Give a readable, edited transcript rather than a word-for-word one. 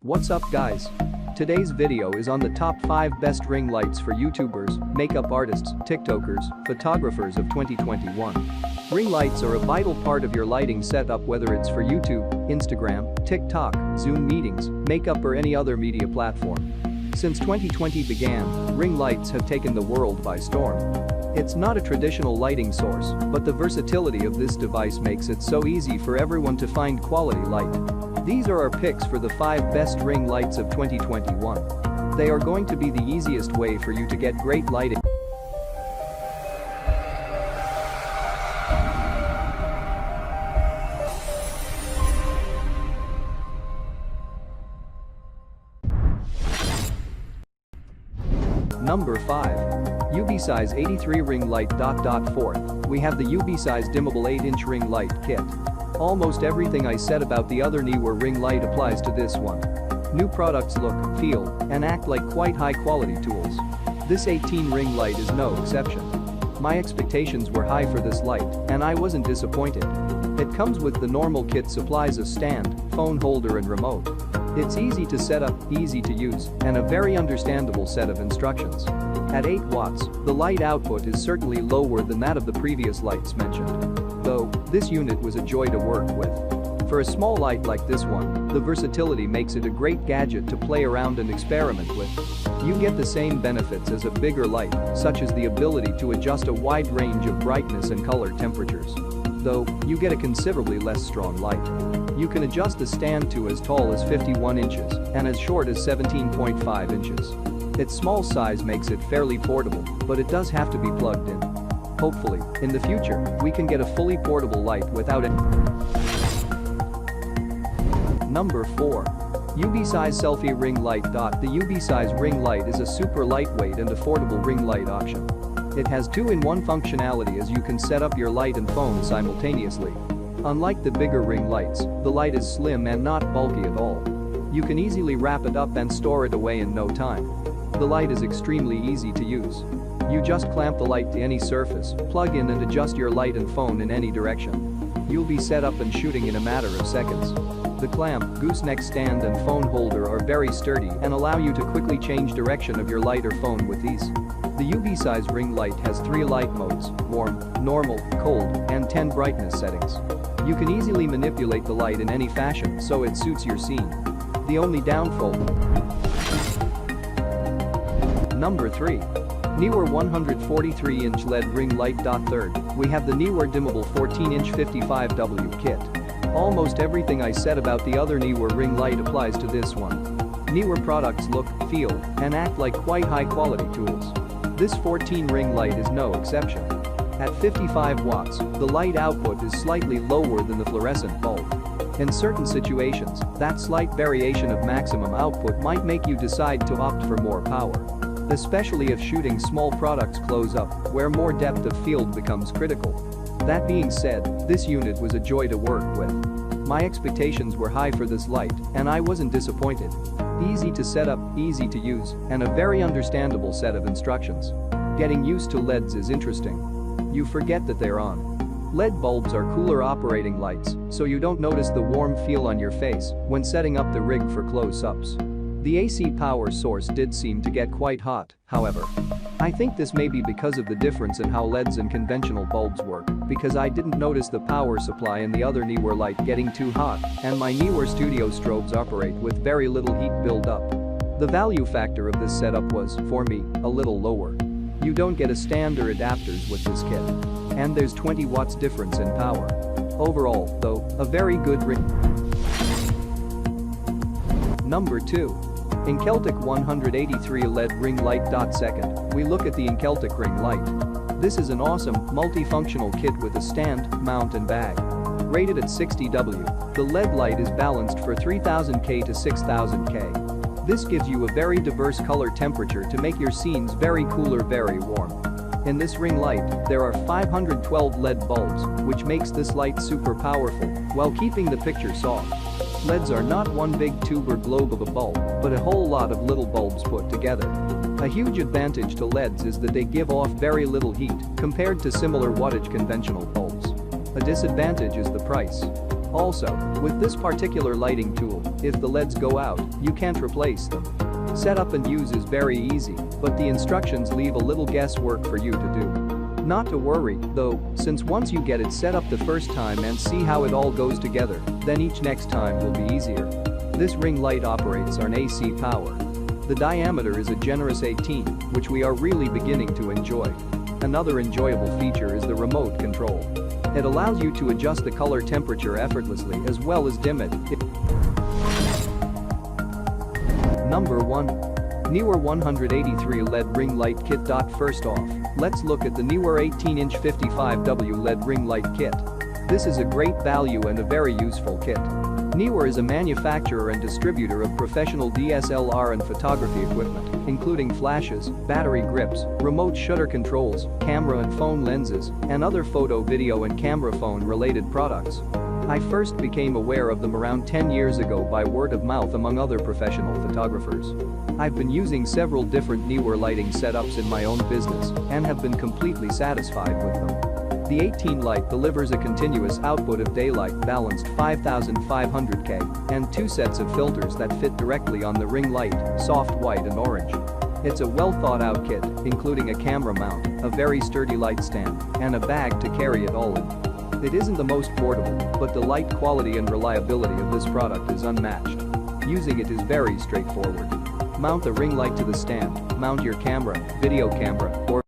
What's up guys? Today's video is on the top 5 best ring lights for YouTubers, makeup artists, TikTokers, photographers of 2021. Ring lights are a vital part of your lighting setup, whether it's for YouTube, Instagram, TikTok, Zoom meetings, makeup or any other media platform. Since 2020 began, ring lights have taken the world by storm. It's not a traditional lighting source, but the versatility of this device makes it so easy for everyone to find quality light. These are our picks for the 5 best ring lights of 2021. They are going to be the easiest way for you to get great lighting. Number 5. UBeesize 83 Ring Light. 4th, we have the UBeesize Dimmable 8-inch Ring Light Kit. Almost everything I said about the other Neewer ring light applies to this one. New products look, feel, and act like quite high-quality tools. This 18 ring light is no exception. My expectations were high for this light, and I wasn't disappointed. It comes with the normal kit, supplies a stand, phone holder and remote. It's easy to set up, easy to use, and a very understandable set of instructions. At 8 watts, the light output is certainly lower than that of the previous lights mentioned. Though, this unit was a joy to work with. For a small light like this one, the versatility makes it a great gadget to play around and experiment with. You get the same benefits as a bigger light, such as the ability to adjust a wide range of brightness and color temperatures. Though, you get a considerably less strong light. You can adjust the stand to as tall as 51 inches and as short as 17.5 inches. Its small size makes it fairly portable, but it does have to be plugged in. Hopefully, in the future, we can get a fully portable light without it. Number 4. UBeesize Selfie Ring Light. The UBeesize ring light is a super lightweight and affordable ring light option. It has 2-in-1 functionality, as you can set up your light and phone simultaneously. Unlike the bigger ring lights, the light is slim and not bulky at all. You can easily wrap it up and store it away in no time. The light is extremely easy to use. You just clamp the light to any surface, plug in and adjust your light and phone in any direction. You'll be set up and shooting in a matter of seconds. The clamp, gooseneck stand and phone holder are very sturdy and allow you to quickly change direction of your light or phone with ease. The UBeesize ring light has 3 light modes: warm, normal, cold, and 10 brightness settings. You can easily manipulate the light in any fashion so it suits your scene. The only downfall. Number 3. Neewer 143-inch LED ring light. 3rd, we have the Neewer Dimmable 14-inch 55W kit. Almost everything I said about the other Neewer ring light applies to this one. Neewer products look, feel, and act like quite high-quality tools. This 14 ring light is no exception. At 55 watts, the light output is slightly lower than the fluorescent bulb. In certain situations, that slight variation of maximum output might make you decide to opt for more power. Especially if shooting small products close up, where more depth of field becomes critical. That being said, this unit was a joy to work with. My expectations were high for this light, and I wasn't disappointed. Easy to set up, easy to use, and a very understandable set of instructions. Getting used to LEDs is interesting. You forget that they're on. LED bulbs are cooler operating lights, so you don't notice the warm feel on your face when setting up the rig for close-ups. The AC power source did seem to get quite hot, however. I think this may be because of the difference in how LEDs and conventional bulbs work, because I didn't notice the power supply in the other Neewer light getting too hot, and my Neewer Studio strobes operate with very little heat build-up. The value factor of this setup was, for me, a little lower. You don't get a stand or adapters with this kit. And there's 20 watts difference in power. Overall, though, a very good ring. Number 2. Inkeltech 183 LED Ring Light. 2nd, we look at the Inkeltech ring light. This is an awesome, multifunctional kit with a stand, mount and bag. Rated at 60W, the LED light is balanced for 3000K to 6000K. This gives you a very diverse color temperature to make your scenes very cool or very warm. In this ring light, there are 512 LED bulbs, which makes this light super powerful, while keeping the picture soft. LEDs are not one big tube or globe of a bulb, but a whole lot of little bulbs put together. A huge advantage to LEDs is that they give off very little heat compared to similar wattage conventional bulbs. A disadvantage is the price. Also, with this particular lighting tool, If the LEDs go out, you can't replace them. Setup and use is very easy, but the instructions leave a little guesswork for you to do. Not to worry, though, since once you get it set up the first time and see how it all goes together, then each next time will be easier. This ring light operates on AC power. The diameter is a generous 18, which we are really beginning to enjoy. Another enjoyable feature is the remote control. It allows you to adjust the color temperature effortlessly as well as dim it. Number 1. Neewer 183 LED Ring Light Kit. First off, let's look at the Neewer 18-inch 55W LED Ring Light Kit. This is a great value and a very useful kit. Neewer is a manufacturer and distributor of professional DSLR and photography equipment, including flashes, battery grips, remote shutter controls, camera and phone lenses, and other photo, video and camera phone related products. I first became aware of them around 10 years ago by word of mouth among other professional photographers. I've been using several different Neewer lighting setups in my own business and have been completely satisfied with them. The 18 light delivers a continuous output of daylight balanced 5500K and 2 sets of filters that fit directly on the ring light, soft white and orange. It's a well thought out kit, including a camera mount, a very sturdy light stand, and a bag to carry it all in. It isn't the most portable, but the light quality and reliability of this product is unmatched. Using it is very straightforward. Mount the ring light to the stand, mount your camera, video camera, or